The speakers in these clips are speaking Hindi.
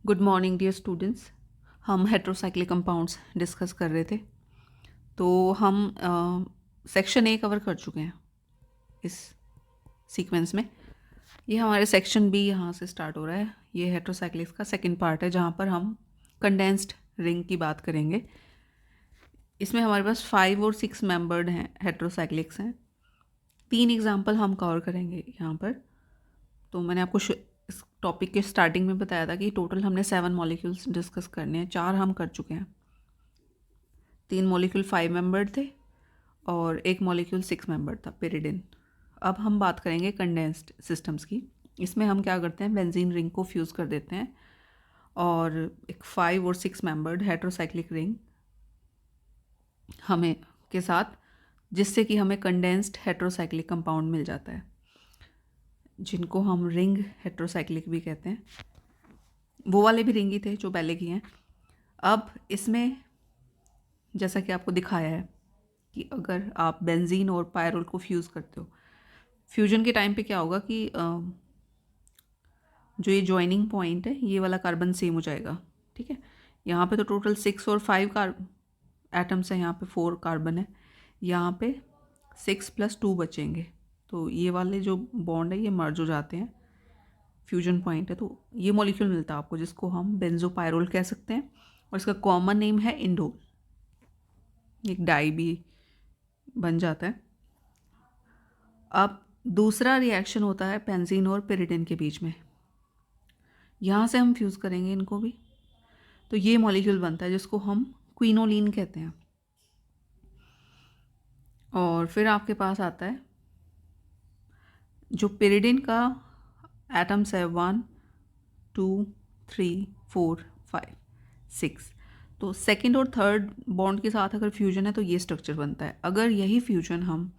Good morning dear students. हम हेट्रोसाइक्लिक कंपाउंड्स डिस्कस कर रहे थे। तो हम सेक्शन ए कवर कर चुके हैं इस सीक्वेंस में। ये हमारे सेक्शन बी यहाँ से स्टार्ट हो रहा है। ये हेट्रोसाइक्लिक्स का सेकंड पार्ट है जहाँ पर हम कंडेंस्ड रिंग की बात करेंगे। इसमें हमारे पास 5 और 6 मेंबर्ड हैं, हेट्रोसाइक्लिक्स हैं। 3 एग्जाम्पल हम कवर करेंगे यहाँ पर। तो मैंने आपको इस टॉपिक के स्टार्टिंग में बताया था कि टोटल हमने 7 मॉलिक्यूल्स डिस्कस करने हैं। 4 हम कर चुके हैं। 3 मॉलिक्यूल 5 मेंबर्ड थे और 1 मॉलिक्यूल 6 मेंबर्ड था, पेरिडिन। अब हम बात करेंगे कंडेंस्ड सिस्टम्स की। इसमें हम क्या करते हैं, बेंजीन रिंग को फ्यूज़ कर देते हैं और एक 5 और 6 मेंबर्ड हेट्रोसाइक्लिक रिंग हमें के साथ, जिससे कि हमें कंडेंस्ड हेट्रोसाइक्लिक कंपाउंड मिल जाता है, जिनको हम रिंग हेट्रोसाइक्लिक भी कहते हैं। वो वाले भी रिंग ही थे जो पहले की हैं। अब इसमें जैसा कि आपको दिखाया है कि अगर आप बेंजीन और पायरोल को फ्यूज़ करते हो, फ्यूजन के टाइम पे क्या होगा कि जो ये जॉइनिंग पॉइंट है, ये वाला कार्बन सेम हो जाएगा। ठीक है, यहाँ पे तो टोटल 6 और 5 एटम्स हैं, यहाँ पे 4 कार्बन है, यहाँ पे 6 + 2 बचेंगे। तो ये वाले जो बॉन्ड है ये मर्ज हो जाते हैं, फ्यूजन पॉइंट है। तो ये मॉलिक्यूल मिलता है आपको, जिसको हम बेंजोपायरोल कह सकते हैं और इसका कॉमन नेम है इंडोल। एक डाई भी बन जाता है। अब दूसरा रिएक्शन होता है बेंजीन और पेरिडिन के बीच में। यहाँ से हम फ्यूज़ करेंगे इनको भी, तो ये मॉलिक्यूल बनता है जिसको हम क्विनोलिन कहते हैं। और फिर आपके पास आता है जो पेरिडिन का एटम्स है 1 2 3 4 5 6। तो सेकंड और थर्ड बॉन्ड के साथ अगर फ्यूजन है तो ये स्ट्रक्चर बनता है। अगर यही फ्यूजन हम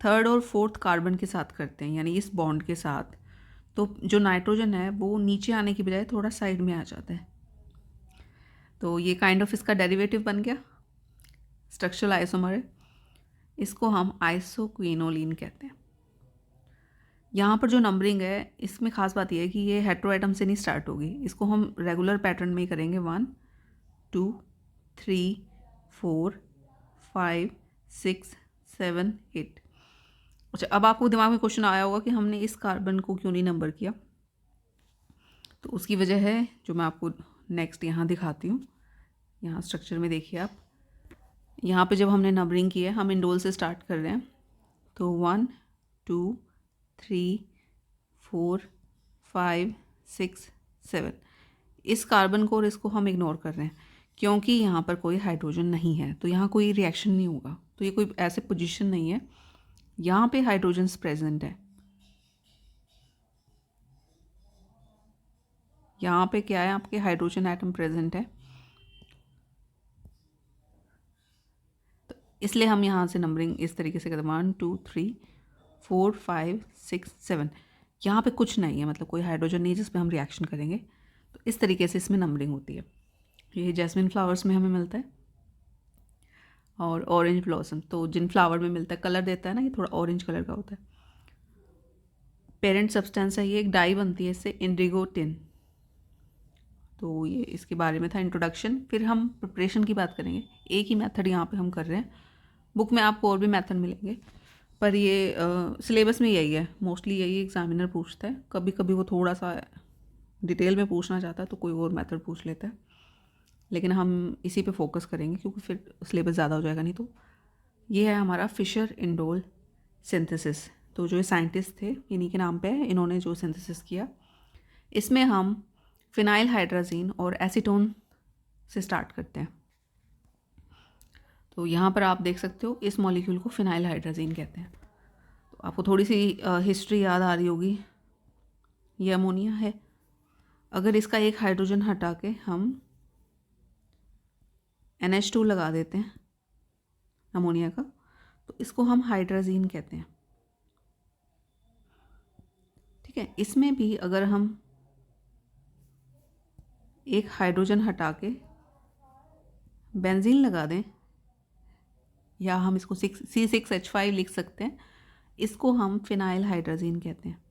थर्ड और फोर्थ कार्बन के साथ करते हैं, यानी इस बॉन्ड के साथ, तो जो नाइट्रोजन है वो नीचे आने की बजाय थोड़ा साइड में आ जाता है। तो ये काइंड ऑफ इसका डेरिवेटिव बन गया, स्ट्रक्चरल आइसोमर है। इसको हम आइसोक्विनोलिन कहते हैं। यहाँ पर जो नंबरिंग है, इसमें खास बात यह है कि ये हेट्रो एटम से नहीं स्टार्ट होगी। इसको हम रेगुलर पैटर्न में ही करेंगे, 1 2 3 4 5 6 7 8। अच्छा, अब आपको दिमाग में क्वेश्चन आया होगा कि हमने इस कार्बन को क्यों नहीं नंबर किया। तो उसकी वजह है जो मैं आपको नेक्स्ट यहाँ दिखाती हूँ। यहाँ स्ट्रक्चर में देखिए आप, यहाँ पे जब हमने नंबरिंग की है, हम इंडोल से स्टार्ट कर रहे हैं। तो 1 2 3 4 5 6 7, इस कार्बन को और इसको हम इग्नोर कर रहे हैं क्योंकि यहाँ पर कोई हाइड्रोजन नहीं है, तो यहाँ कोई रिएक्शन नहीं होगा। तो ये कोई ऐसे पोजीशन नहीं है, यहाँ पे हाइड्रोजन्स प्रेजेंट है। यहाँ पे क्या है, आपके हाइड्रोजन एटम प्रेजेंट है, तो इसलिए हम यहाँ से नंबरिंग इस तरीके से करते हैं 1 2 3 4 5 6 7। यहाँ पे कुछ नहीं है, मतलब कोई हाइड्रोजन नहीं जिस पे हम रिएक्शन करेंगे। तो इस तरीके से इसमें नंबरिंग होती है। ये जैस्मिन फ्लावर्स में हमें मिलता है और ऑरेंज ब्लॉसम, तो जिन फ्लावर में मिलता है, कलर देता है ना, ये थोड़ा ऑरेंज कलर का होता है। पेरेंट सब्सटेंस है, ये एक डाई बनती है इससे, इंडिगो टिन। तो ये इसके बारे में था इंट्रोडक्शन। फिर हम प्रिपरेशन की बात करेंगे। एक ही मेथड यहाँ पे हम कर रहे हैं, बुक में आपको और भी मेथड मिलेंगे, पर ये सिलेबस में यही है, मोस्टली यही एग्जामिनर पूछता है। कभी कभी वो थोड़ा सा डिटेल में पूछना चाहता है तो कोई और मेथड पूछ लेता है, लेकिन हम इसी पे फोकस करेंगे क्योंकि फिर सिलेबस ज़्यादा हो जाएगा नहीं। तो ये है हमारा फिशर इंडोल सिंथेसिस। तो जो ये साइंटिस्ट थे, इन्हीं के नाम पे है, इन्होंने जो सिंथेसिस किया, इसमें हम फिनाइल हाइड्राजीन और एसीटोन से स्टार्ट करते हैं। तो यहाँ पर आप देख सकते हो, इस मॉलिक्यूल को फिनाइल हाइड्राजीन कहते हैं। तो आपको थोड़ी सी हिस्ट्री याद आ रही होगी। ये अमोनिया है। अगर इसका एक हाइड्रोजन हटा के हम NH2 लगा देते हैं अमोनिया का, तो इसको हम हाइड्राजीन कहते हैं। ठीक है, इसमें भी अगर हम एक हाइड्रोजन हटा के बेंजीन लगा दें, या हम इसको C6H5 लिख सकते हैं, इसको हम फिनाइल हाइड्राजीन कहते हैं।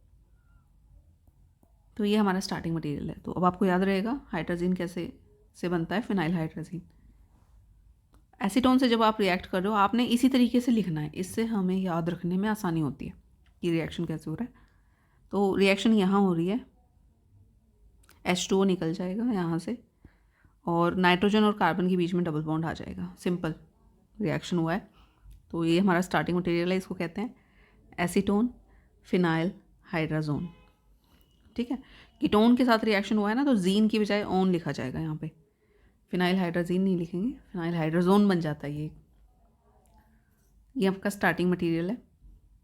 तो ये हमारा स्टार्टिंग मटेरियल है। तो अब आपको याद रहेगा हाइड्रोजन कैसे से बनता है, फिनाइल हाइड्रोजन। एसीटोन से जब आप रिएक्ट कर रहे हो आपने इसी तरीके से लिखना है, इससे हमें याद रखने में आसानी होती है कि रिएक्शन कैसे हो रहा है। तो रिएक्शन यहाँ हो रही है, H2O निकल जाएगा यहाँ से और नाइट्रोजन और कार्बन के बीच में डबल बॉन्ड आ जाएगा। सिंपल रिएक्शन हुआ है। तो ये हमारा स्टार्टिंग मटेरियल है, इसको कहते हैं एसीटोन फिनाइल हाइड्राजोन। ठीक है, कीटोन के साथ रिएक्शन हुआ है ना, तो जीन की बजाय ओन लिखा जाएगा यहाँ पे, फिनाइल हाइड्राजीन नहीं लिखेंगे, फिनाइल हाइड्राजोन बन जाता है ये आपका स्टार्टिंग मटेरियल है।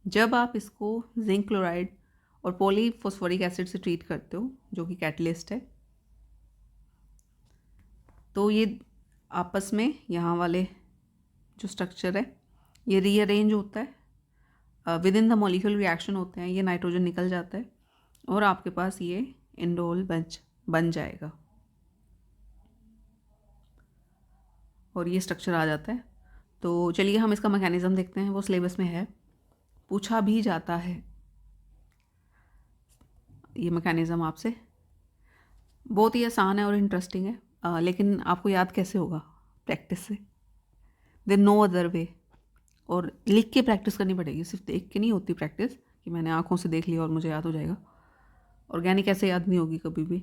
जब आप इसको जिंक क्लोराइड और पॉलीफॉस्फोरिक एसिड से ट्रीट करते हो जो कि कैटलिस्ट है, तो ये आपस में यहाँ वाले जो स्ट्रक्चर है ये रीअरेंज होता है, with in the molecule reaction होते हैं, ये नाइट्रोजन निकल जाता है और आपके पास ये इंडोल बन जाएगा और ये स्ट्रक्चर आ जाता है। तो चलिए हम इसका मैकेनिज्म देखते हैं, वो सिलेबस में है, पूछा भी जाता है ये मैकेनिज्म आपसे। बहुत ही आसान है और इंटरेस्टिंग है, लेकिन आपको याद कैसे होगा? प्रैक्टिस से। There no other way. और लिख के प्रैक्टिस करनी पड़ेगी, सिर्फ देख के नहीं होती प्रैक्टिस कि मैंने आंखों से देख लिया और मुझे याद हो जाएगा। ऑर्गेनिक ऐसे याद नहीं होगी कभी भी,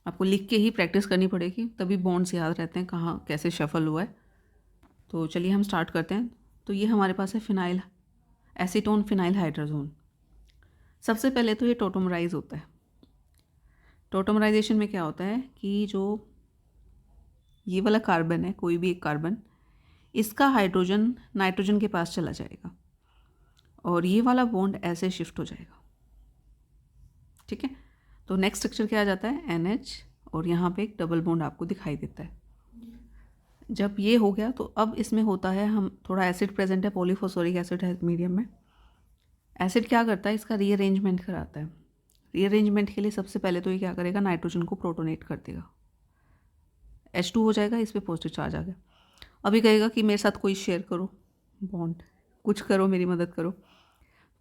आपको लिख के ही प्रैक्टिस करनी पड़ेगी, तभी बॉन्ड्स याद रहते हैं कहाँ कैसे शफल हुआ है। तो चलिए हम स्टार्ट करते हैं। तो ये हमारे पास है फिनाइल एसीटोन फिनाइल हाइड्राजोन। सबसे पहले तो ये टोटोमराइज होता है। टोटोमराइजेशन में क्या होता है कि जो ये वाला कार्बन है, कोई भी एक कार्बन, इसका हाइड्रोजन नाइट्रोजन के पास चला जाएगा और ये वाला बॉन्ड ऐसे शिफ्ट हो जाएगा। ठीक है, तो नेक्स्ट स्ट्रक्चर क्या आ जाता है? NH और यहाँ पे एक डबल बॉन्ड आपको दिखाई देता है। जब ये हो गया तो अब इसमें होता है, हम थोड़ा एसिड प्रेजेंट है, पॉलीफॉस्फोरिक एसिड है मीडियम में। एसिड क्या करता है? इसका रीअरेंजमेंट कराता है। रीअरेंजमेंट के लिए सबसे पहले तो ये क्या करेगा? नाइट्रोजन को प्रोटोनेट कर देगा, H2 हो जाएगा, इस पर पॉजिटिव चार्ज आ गया। अभी कहेगा कि मेरे साथ कोई शेयर करो बॉन्ड, कुछ करो, मेरी मदद करो।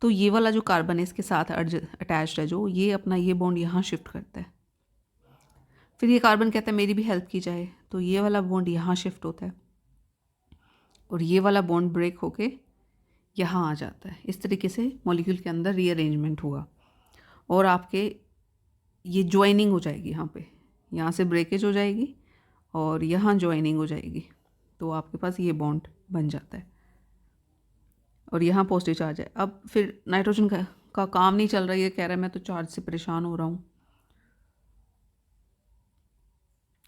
तो ये वाला जो कार्बन है इसके साथ अटैच्ड है जो, ये अपना ये बॉन्ड यहाँ शिफ्ट करता है। फिर ये कार्बन कहता है मेरी भी हेल्प की जाए, तो ये वाला बॉन्ड यहाँ शिफ्ट होता है और ये वाला बॉन्ड ब्रेक होके यहाँ आ जाता है। इस तरीके से मॉलिक्यूल के अंदर रीअरेंजमेंट हुआ और आपके ये ज्वाइनिंग हो जाएगी, यहाँ से ब्रेकेज हो जाएगी और यहाँ ज्वाइनिंग हो जाएगी, तो आपके पास ये बॉन्ड बन जाता है और यहाँ पॉजिटिव चार्ज है। अब फिर नाइट्रोजन का काम नहीं चल रहा, ये कह रहा है मैं तो चार्ज से परेशान हो रहा हूँ।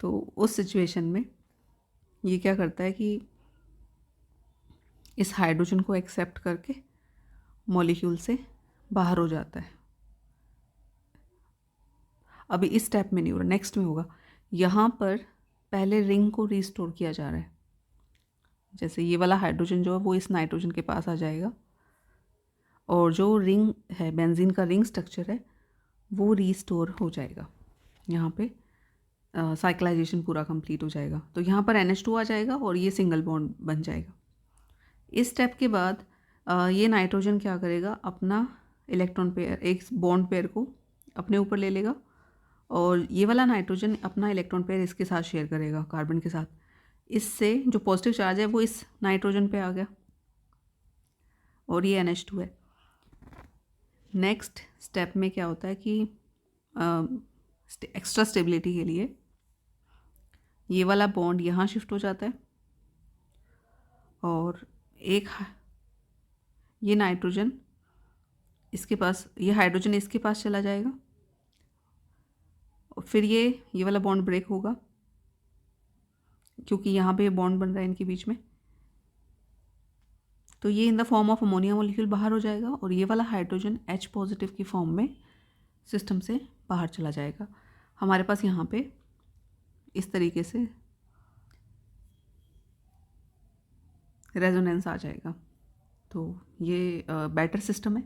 तो उस सिचुएशन में ये क्या करता है कि इस हाइड्रोजन को एक्सेप्ट करके मॉलिक्यूल से बाहर हो जाता है। अभी इस स्टेप में नहीं हो रहा, नेक्स्ट में होगा। यहाँ पर पहले रिंग को रिस्टोर किया जा रहा है, जैसे ये वाला हाइड्रोजन जो है वो इस नाइट्रोजन के पास आ जाएगा और जो रिंग है, बेंजीन का रिंग स्ट्रक्चर है, वो रिस्टोर हो जाएगा। यहाँ पे साइक्लाइजेशन पूरा कंप्लीट हो जाएगा। तो यहाँ पर NH2 आ जाएगा और ये सिंगल बॉन्ड बन जाएगा। इस स्टेप के बाद ये नाइट्रोजन क्या करेगा? अपना इलेक्ट्रॉन पेयर, एक बॉन्ड पेयर को अपने ऊपर ले लेगा और ये वाला नाइट्रोजन अपना इलेक्ट्रॉन पेयर इसके साथ शेयर करेगा, कार्बन के साथ। इससे जो पॉजिटिव चार्ज है वो इस नाइट्रोजन पे आ गया और ये NH2 है। नेक्स्ट स्टेप में क्या होता है कि एक्स्ट्रा स्टेबिलिटी के लिए ये वाला बॉन्ड यहाँ शिफ्ट हो जाता है और एक ये नाइट्रोजन इसके पास, ये हाइड्रोजन इसके पास चला जाएगा और फिर ये वाला बॉन्ड ब्रेक होगा क्योंकि यहाँ पे बॉन्ड बन रहा है इनके बीच में। तो ये in the form of ammonia molecule बाहर हो जाएगा और ये वाला हाइड्रोजन H पॉजिटिव की फॉर्म में सिस्टम से बाहर चला जाएगा। हमारे पास यहाँ पे इस तरीके से रेजोनेंस आ जाएगा। तो ये बैटर सिस्टम है,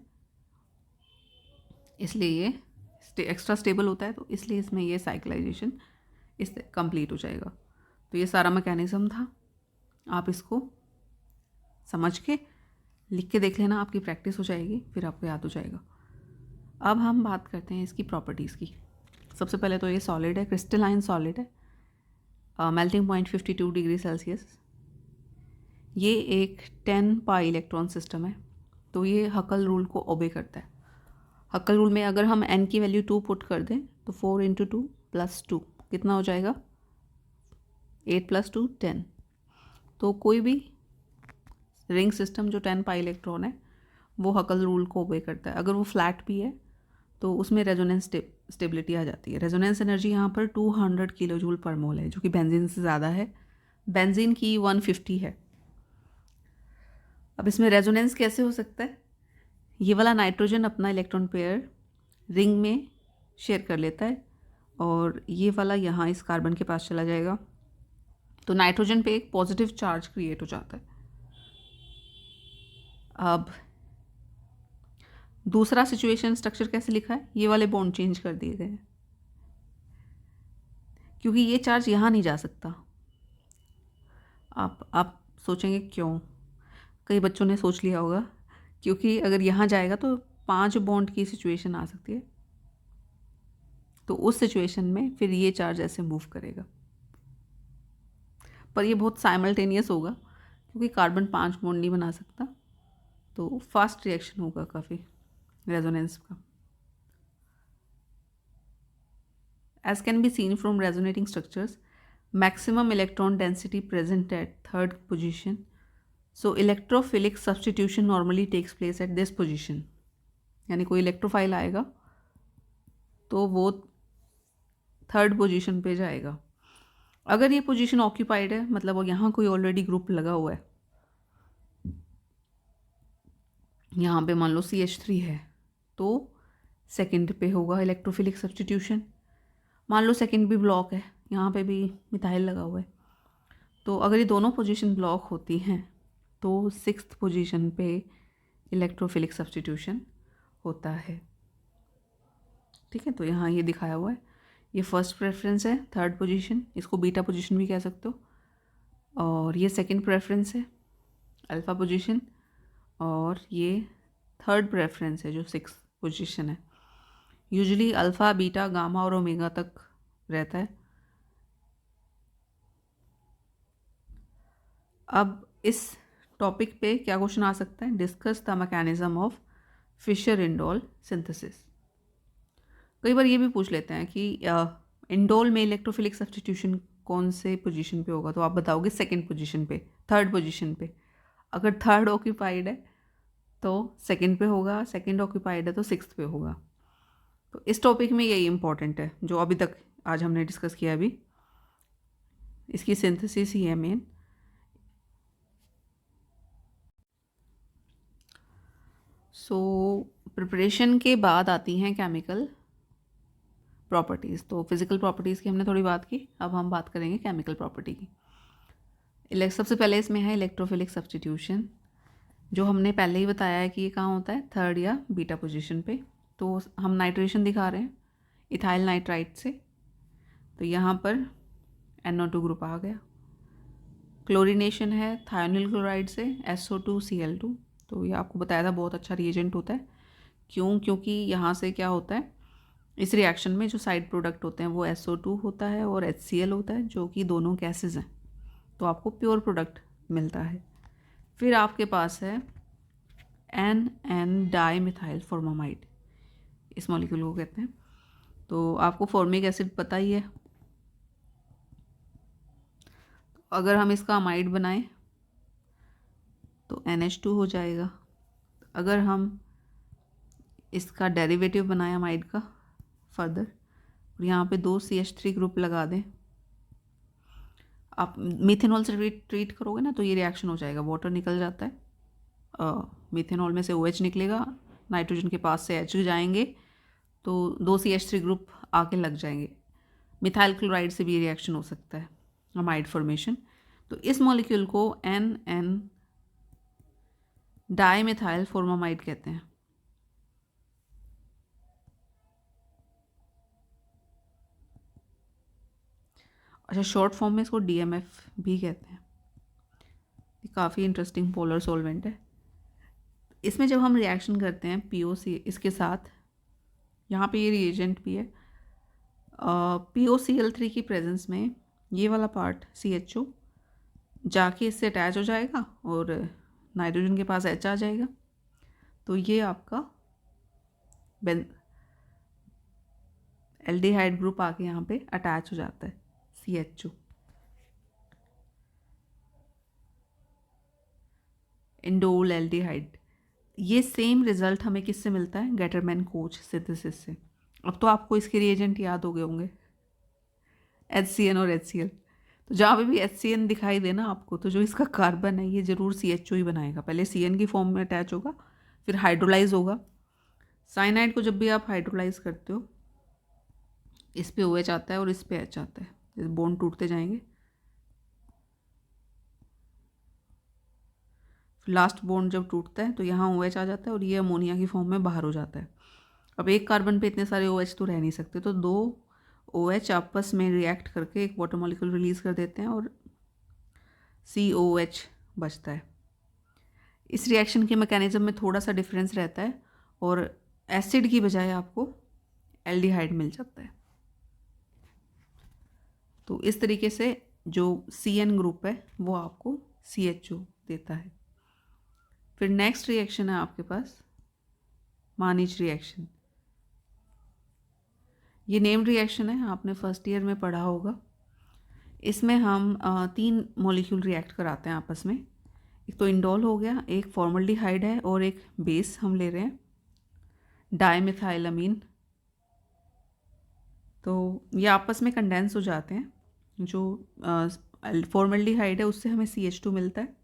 इसलिए ये एक्स्ट्रा स्टेबल होता है, तो इसलिए इसमें ये साइक्लाइजेशन इस कंप्लीट हो जाएगा। तो ये सारा मैकेनिज्म था, आप इसको समझ के लिख के देख लेना, आपकी प्रैक्टिस हो जाएगी, फिर आपको याद हो जाएगा। अब हम बात करते हैं इसकी प्रॉपर्टीज़ की। सबसे पहले तो ये सॉलिड है, क्रिस्टलाइन सॉलिड है, मेल्टिंग पॉइंट 52 डिग्री सेल्सियस। ये एक 10 पाई इलेक्ट्रॉन सिस्टम है, तो ये हकल रूल को ओबे करता है। हकल रूल में अगर हम n की वैल्यू 2 पुट कर दें तो 4 इंटू 2 प्लस 2 कितना हो जाएगा, 8 प्लस 2 10। तो कोई भी रिंग सिस्टम जो 10 पाई इलेक्ट्रॉन है वो हकल रूल को ओबे करता है। अगर वो फ्लैट भी है तो उसमें रेजोनेंस स्टेबिलिटी आ जाती है। रेजोनेंस एनर्जी यहाँ पर 200 किलो जूल पर मोल है, जो कि बेंजीन से ज़्यादा है। बेंजीन की 150 है। अब इसमें रेजोनेंस कैसे हो सकता है, ये वाला नाइट्रोजन अपना इलेक्ट्रॉन पेयर रिंग में शेयर कर लेता है और ये वाला यहाँ इस कार्बन के पास चला जाएगा, तो नाइट्रोजन पे एक पॉजिटिव चार्ज क्रिएट हो जाता है। अब दूसरा सिचुएशन स्ट्रक्चर कैसे लिखा है, ये वाले बॉन्ड चेंज कर दिए गए हैं क्योंकि ये चार्ज यहाँ नहीं जा सकता। आप सोचेंगे क्यों, कई बच्चों ने सोच लिया होगा क्योंकि अगर यहाँ जाएगा तो 5 बॉन्ड की सिचुएशन आ सकती है, तो उस सिचुएशन में फिर ये चार्ज ऐसे मूव करेगा, पर ये बहुत साइमल्टेनियस होगा क्योंकि कार्बन 5 बॉन्ड नहीं बना सकता, तो फास्ट रिएक्शन होगा काफ़ी रेजोनेंस का। As can be seen from resonating structures, maximum electron density present at third position, so electrophilic substitution normally takes place at this position. यानी कोई इलेक्ट्रोफाइल आएगा तो वो थर्ड पोजीशन पे जाएगा। अगर ये पोजीशन ऑक्यूपाइड है, मतलब वो यहाँ कोई ऑलरेडी ग्रुप लगा हुआ है, यहाँ पे मान लो CH3 है, तो सेकंड पे होगा इलेक्ट्रोफिलिक सब्स्टिट्यूशन। मान लो सेकंड भी ब्लॉक है, यहाँ पे भी मिथाइल लगा हुआ है, तो अगर ये दोनों पोजीशन ब्लॉक होती हैं तो सिक्स्थ पोजीशन पे इलेक्ट्रोफिलिक सब्स्टिट्यूशन होता है। ठीक है, तो यहाँ ये दिखाया हुआ है, ये फर्स्ट प्रेफरेंस है, थर्ड पोजीशन, इसको बीटा पोजीशन भी कह सकते हो, और ये सेकंड प्रेफरेंस है, अल्फ़ा पोजीशन, और ये थर्ड प्रेफरेंस है जो सिक्स्थ पोजीशन है। यूजुअली अल्फ़ा, बीटा, गामा और ओमेगा तक रहता है। अब इस टॉपिक पे क्या क्वेश्चन आ सकता है, discuss the mechanism of Fischer indole synthesis. कई बार ये भी पूछ लेते हैं कि इंडोल में इलेक्ट्रोफिलिक सब्स्टिट्यूशन कौन से पोजीशन पे होगा, तो आप बताओगे सेकंड पोजीशन पे, थर्ड पोजीशन पे। अगर थर्ड ऑक्यूपाइड है तो सेकंड पे होगा, सेकंड ऑक्यूपाइड है तो सिक्स्थ पे होगा। तो इस टॉपिक में यही इंपॉर्टेंट है जो अभी तक आज हमने डिस्कस किया, अभी इसकी सिंथेसिस ही है मेन। सो प्रिपरेशन के बाद आती हैं केमिकल प्रॉपर्टीज़। तो फिज़िकल प्रॉपर्टीज़ की हमने थोड़ी बात की, अब हम बात करेंगे केमिकल प्रॉपर्टी की। सबसे पहले इसमें है इलेक्ट्रोफिलिक सब्स्टिट्यूशन, जो हमने पहले ही बताया है कि ये कहाँ होता है, थर्ड या बीटा पोजीशन पे। तो हम नाइट्रेशन दिखा रहे हैं इथाइल नाइट्राइट से, तो यहाँ पर NO2 ग्रुप आ गया। क्लोरीनेशन है थायोनिल क्लोराइड से SO2Cl2, तो ये आपको बताया था बहुत अच्छा रिएजेंट होता है। क्यों, क्योंकि यहाँ से क्या होता है, इस रिएक्शन में जो साइड प्रोडक्ट होते हैं वो SO2 होता है और HCl होता है, जो कि दोनों गैसेज हैं, तो आपको प्योर प्रोडक्ट मिलता है। फिर आपके पास है NN डाइमिथाइल फॉर्मामाइड, इस मॉलिक्यूल को कहते हैं। तो आपको फॉर्मिक एसिड पता ही है, अगर हम इसका अमाइड बनाएं तो NH2 हो जाएगा। अगर हम इसका डेरिवेटिव बनाएं अमाइड का फर्दर, और यहाँ पे 2 CH3 ग्रुप लगा दें, आप मीथेनॉल से ट्रीट करोगे ना तो ये रिएक्शन हो जाएगा, वाटर निकल जाता है, मीथेनॉल में से OH निकलेगा, नाइट्रोजन के पास से H जाएंगे, तो 2 CH3 ग्रुप आके लग जाएंगे। मिथाइल क्लोराइड से भी रिएक्शन हो सकता है, अमाइड फॉर्मेशन। तो इस मॉलिक्यूल को NN डाइमिथाइल फॉर्मामाइड कहते हैं। अच्छा, शॉर्ट फॉर्म में इसको DMF भी कहते हैं। काफ़ी इंटरेस्टिंग पोलर सॉल्वेंट है। इसमें जब हम रिएक्शन करते हैं POC इसके साथ, यहाँ पे ये रिएजेंट भी है, POCl3 की प्रेजेंस में ये वाला पार्ट CHO जाके इससे अटैच हो जाएगा और नाइट्रोजन के पास H आ जाएगा। तो ये आपका एल्डिहाइड ग्रुप आके यहाँ पे अटैच हो जाता है CHO। Indole aldehyde. ये सेम रिजल्ट हमें किससे मिलता है? गेटरमैन कोच सिंथेसिस से। अब तो आपको इसके रिएजेंट याद हो गए होंगे, HCN और HCl। तो जहाँ पे भी HCN दिखाई देना आपको, तो जो इसका कार्बन है ये ज़रूर CHO ही बनाएगा। पहले CN की फॉर्म में अटैच होगा, फिर हाइड्रोलाइज होगा। साइनाइड को जब भी आप हाइड्रोलाइज करते हो, इस पे OH आता है और इस पे H आता है, बॉन्ड टूटते जाएंगे। लास्ट बॉन्ड जब टूटता है तो यहाँ OH आ जाता है और ये अमोनिया की फॉर्म में बाहर हो जाता है। अब एक कार्बन पे इतने सारे OH तो रह नहीं सकते, तो 2 OH आपस में रिएक्ट करके एक वाटर मॉलिक्यूल रिलीज कर देते हैं और COH बचता है। इस रिएक्शन के मैकेनिज्म में थोड़ा सा डिफरेंस रहता है और एसिड की बजाय आपको एल्डिहाइड मिल जाता है। तो इस तरीके से जो CN ग्रुप है वो आपको CHO देता है। फिर नेक्स्ट रिएक्शन है आपके पास मानिच रिएक्शन। ये नेम रिएक्शन है, आपने फर्स्ट ईयर में पढ़ा होगा। इसमें हम 3 मॉलिक्यूल रिएक्ट कराते हैं आपस में। एक तो इंडोल हो गया, एक फॉर्मल्डिहाइड है और एक बेस हम ले रहे हैं डाइमिथाइलअमीन। तो ये आपस में कंडेंस हो जाते हैं। जो फॉर्मल्डिहाइड है उससे हमें CH2 मिलता है,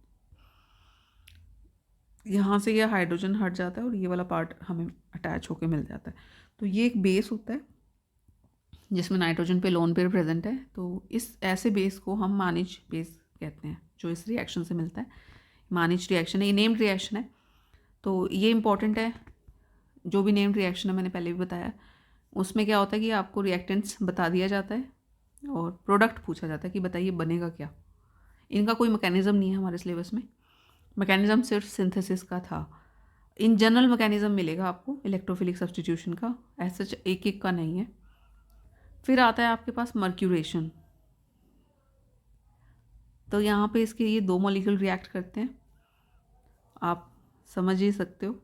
यहाँ से ये हाइड्रोजन हट जाता है और ये वाला पार्ट हमें अटैच होके मिल जाता है। तो ये एक बेस होता है जिसमें नाइट्रोजन पे लोन पेयर प्रेजेंट है। तो इस ऐसे बेस को हम मानिच बेस कहते हैं, जो इस रिएक्शन से मिलता है। मानिच रिएक्शन है, ये नेम्ड रिएक्शन है। तो ये इंपॉर्टेंट है, जो भी नेम्ड रिएक्शन है मैंने पहले भी बताया, उसमें क्या होता है कि आपको रिएक्टेंट्स बता दिया जाता है और प्रोडक्ट पूछा जाता है कि बताइए बनेगा क्या। इनका कोई मैकेनिज्म नहीं है हमारे सिलेबस में, मैकेनिज्म सिर्फ सिंथेसिस का था। इन जनरल मैकेनिज्म मिलेगा आपको इलेक्ट्रोफिलिक सब्स्टिट्यूशन का, ऐसा एक एक का नहीं है। फिर आता है आपके पास मर्क्यूरेशन। तो यहाँ पे इसके ये 2 मॉलिक्यूल रिएक्ट करते हैं, आप समझ ही सकते हो।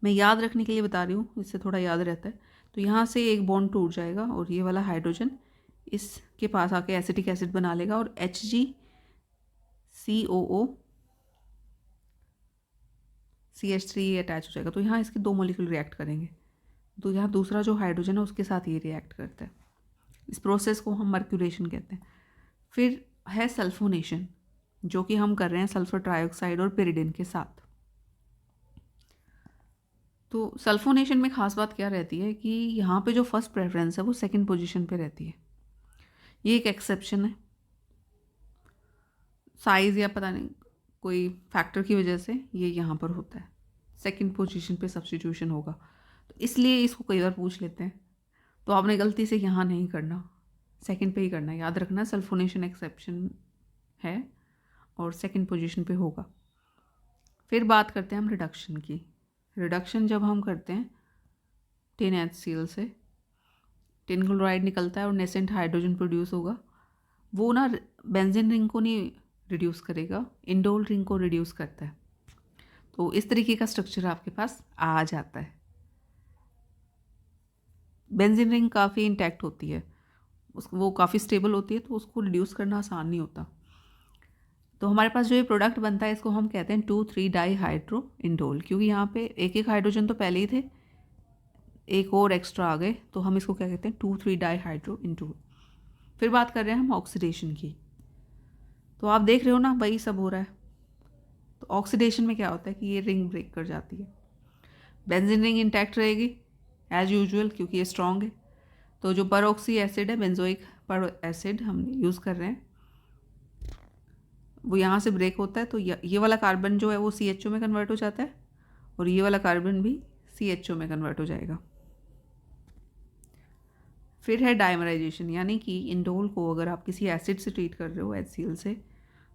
मैं याद रखने के लिए बता रही हूँ, इससे थोड़ा याद रहता है। तो यहाँ से एक बॉन्ड टूट जाएगा और ये वाला हाइड्रोजन इसके पास आके एसिटिक एसिड बना लेगा और HgCOO CH3 अटैच हो जाएगा। तो यहाँ इसके 2 मॉलिक्यूल रिएक्ट करेंगे। तो यहाँ दूसरा जो हाइड्रोजन है उसके साथ ये रिएक्ट करता है। इस प्रोसेस को हम मर्क्यूरेशन कहते हैं। फिर है सल्फोनेशन, जो कि हम कर रहे हैं सल्फर ट्राइऑक्साइड और पेरिडिन के साथ। तो सल्फोनेशन में ख़ास बात क्या रहती है कि यहाँ पे जो फर्स्ट प्रेफरेंस है वो सेकंड पोजीशन पे रहती है। ये एक एक्सेप्शन है, साइज़ या पता नहीं कोई फैक्टर की वजह से ये यहाँ पर होता है, सेकंड पोजीशन पे सब्स्टिट्यूशन होगा। तो इसलिए इसको कई बार पूछ लेते हैं। तो आपने गलती से यहाँ नहीं करना, सेकंड पे ही करना। याद रखना सल्फोनेशन एक्सेप्शन है और सेकंड पोजीशन पे होगा। फिर बात करते हैं हम रिडक्शन की। रिडक्शन जब हम करते हैं टिन HCl से टिन क्लोराइड निकलता है और नेसेंट हाइड्रोजन प्रोड्यूस होगा। वो ना बेंजीन रिंग को नहीं रिड्यूस करेगा, इंडोल रिंग को रिड्यूस करता है। तो इस तरीके का स्ट्रक्चर आपके पास आ जाता है। बेंजीन रिंग काफ़ी इंटैक्ट होती है, वो काफ़ी स्टेबल होती है, तो उसको रिड्यूस करना आसान नहीं होता। तो हमारे पास जो ये प्रोडक्ट बनता है इसको हम कहते हैं 2,3 डाईहाइड्रो इंडोल, क्योंकि यहाँ पे एक एक हाइड्रोजन तो पहले ही थे, एक और एक्स्ट्रा आ गए, तो हम इसको क्या कहते हैं 2,3 डाईहाइड्रो इंडोल। फिर बात कर रहे हैं हम ऑक्सीडेशन की। तो आप देख रहे हो ना वही सब हो रहा है। तो ऑक्सीडेशन में क्या होता है कि ये रिंग ब्रेक कर जाती है, बेंजीन रिंग इंटैक्ट रहेगी एज यूजुअल क्योंकि ये स्ट्रॉन्ग है। तो जो परऑक्सी एसिड है, बेंजोइक पर एसिड हम यूज़ कर रहे हैं, वो यहाँ से ब्रेक होता है। तो ये वाला कार्बन जो है वो CHO में कन्वर्ट हो जाता है और ये वाला कार्बन भी CHO में कन्वर्ट हो जाएगा। फिर है डाइमराइजेशन, यानी कि इंडोल को अगर आप किसी एसिड से ट्रीट कर रहे हो HCl से,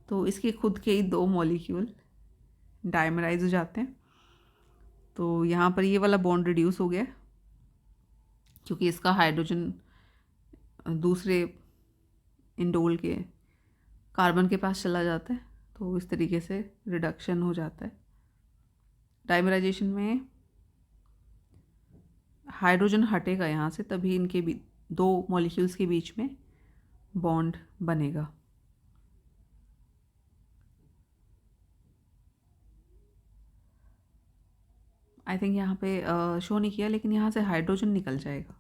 तो इसके खुद के ही 2 मॉलिक्यूल डाइमराइज हो जाते हैं तो यहाँ पर ये वाला बॉन्ड रिड्यूस हो गया क्योंकि इसका हाइड्रोजन दूसरे इंडोल के कार्बन के पास चला जाता है, तो इस तरीके से रिडक्शन हो जाता है। डाइमराइजेशन में हाइड्रोजन हटेगा यहाँ से, तभी इनके दो मॉलिक्यूल्स के बीच में बॉन्ड बनेगा। आई थिंक यहाँ पे शो नहीं किया, लेकिन यहाँ से हाइड्रोजन निकल जाएगा।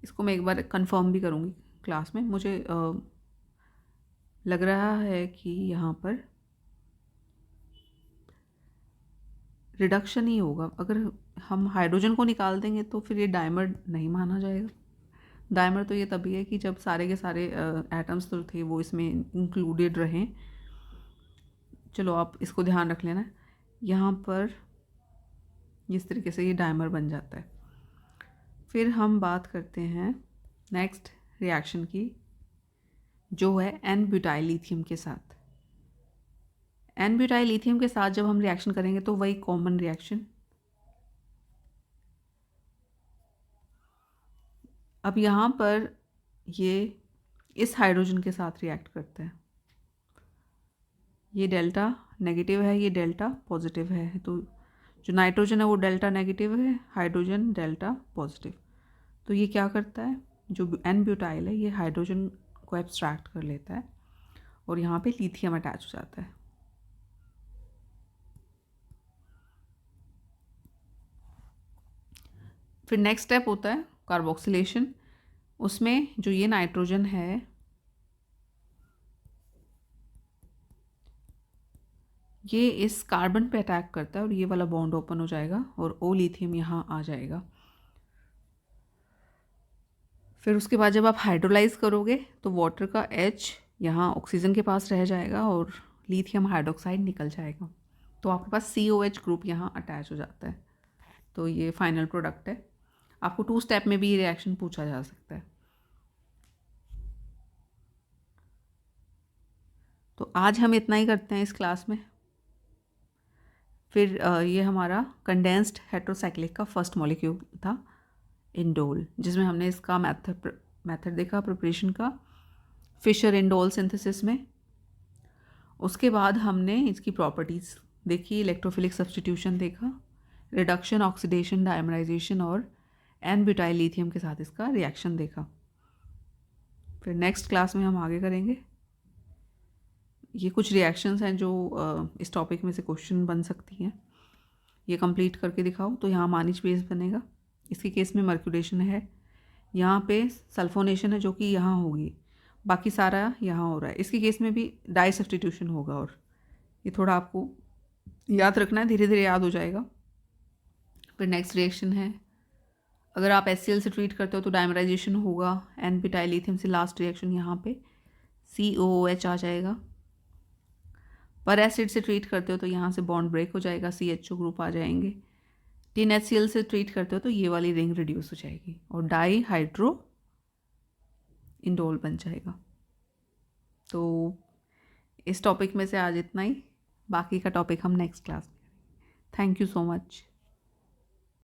इसको मैं एक बार कंफर्म भी करूँगी क्लास में। मुझे लग रहा है कि यहाँ पर रिडक्शन ही होगा। अगर हम हाइड्रोजन को निकाल देंगे तो फिर ये डायमर नहीं माना जाएगा। डायमर तो ये तभी है कि जब सारे के सारे एटम्स तो थे वो इसमें इंक्लूडेड रहें। चलो आप इसको ध्यान रख लेना। यहाँ पर इस तरीके से ये डायमर बन जाता है। फिर हम बात करते हैं नेक्स्ट रिएक्शन की, जो है एन ब्यूटाइल लिथियम के साथ। एन ब्यूटाइल लिथियम के साथ जब हम रिएक्शन करेंगे तो वही कॉमन रिएक्शन। अब यहाँ पर ये इस हाइड्रोजन के साथ रिएक्ट करता है। ये डेल्टा नेगेटिव है, ये डेल्टा पॉजिटिव है। तो जो नाइट्रोजन है वो डेल्टा नेगेटिव है, हाइड्रोजन डेल्टा पॉजिटिव। तो ये क्या करता है, जो एन ब्यूटाइल है ये हाइड्रोजन को एब्स्ट्रैक्ट कर लेता है और यहाँ पे लिथियम अटैच हो जाता है। फिर नेक्स्ट स्टेप होता है कार्बोक्सिलेशन। उसमें जो ये नाइट्रोजन है ये इस कार्बन पे अटैक करता है और ये वाला बॉन्ड ओपन हो जाएगा और ओ लिथियम यहाँ आ जाएगा। फिर उसके बाद जब आप हाइड्रोलाइज करोगे तो वाटर का H यहाँ ऑक्सीजन के पास रह जाएगा और लिथियम हाइड्रोक्साइड निकल जाएगा। तो आपके पास COH ग्रुप यहाँ अटैच हो जाता है। तो ये फाइनल प्रोडक्ट है। आपको 2 स्टेप में भी ये रिएक्शन पूछा जा सकता है। तो आज हम इतना ही करते हैं इस क्लास में। फिर ये हमारा कंडेंस्ड हेट्रोसाइक्लिक का फर्स्ट मॉलिक्यूल था इंडोल, जिसमें हमने इसका मेथड देखा प्रिपरेशन का फिशर इंडोल सिंथेसिस में। उसके बाद हमने इसकी प्रॉपर्टीज़ देखी, इलेक्ट्रोफिलिक सब्स्टिट्यूशन देखा, रिडक्शन, ऑक्सीडेशन, डायमराइजेशन और एन ब्यूटाइल लिथियम के साथ इसका रिएक्शन देखा। फिर नेक्स्ट क्लास में हम आगे करेंगे। ये कुछ रिएक्शंस हैं जो इस टॉपिक में से क्वेश्चन बन सकती हैं। ये कंप्लीट करके दिखाओ। तो यहाँ मानिच बेस बनेगा, इसके केस में मर्क्यूडेशन है, यहाँ पे सल्फोनेशन है जो कि यहाँ होगी, बाकी सारा यहाँ हो रहा है। इसके केस में भी डाई सब्स्टिट्यूशन होगा और ये थोड़ा आपको याद रखना है, धीरे धीरे याद हो जाएगा। फिर नेक्स्ट रिएक्शन है, अगर आप HCl से ट्रीट करते हो तो डायमराइजेशन होगा, एन ब्यूटाइल लिथियम से लास्ट रिएक्शन यहाँ पे COOH आ जाएगा। पर एसिड से ट्रीट करते हो तो यहाँ से बॉन्ड ब्रेक हो जाएगा, CHO ग्रुप आ जाएंगे। टिन HCl से ट्रीट करते हो तो ये वाली रिंग रिड्यूस हो जाएगी और डाई हाइड्रो इंडोल बन जाएगा। तो इस टॉपिक में से आज इतना ही, बाकी का टॉपिक हम नेक्स्ट क्लास में। Thank you so much.